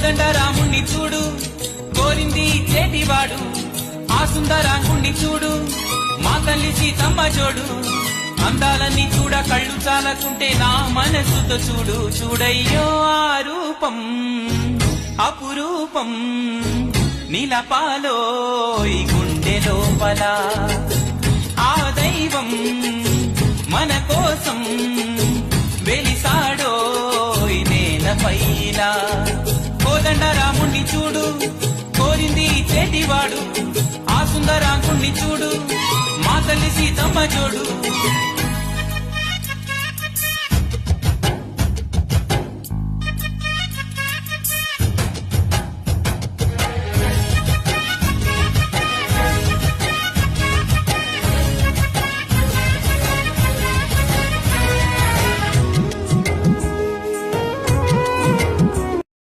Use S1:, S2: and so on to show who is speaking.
S1: కోదండ రాముణ్ణి చూడు కోరింది చేటివాడు ఆ సుందరాంగుణ్ణి చూడు మా తల్లి సీతమ్మ జోడు అందాలన్నీ చూడ కళ్ళు చాలకుంటే నా మనసుతో చూడు చూడయ్యో ఆ రూపం అపురూపం నీలపాలో ఈ గుండె లోపల ఆ దైవం మన కోసం వెలిసాడో ఈ నేలపైన కోదండ రాముణ్ణి చూడు కోరింది చేటివాడు ఆ సుందరాంగుణ్ణి చూడు మా తల్లి సీతమ్మ జోడు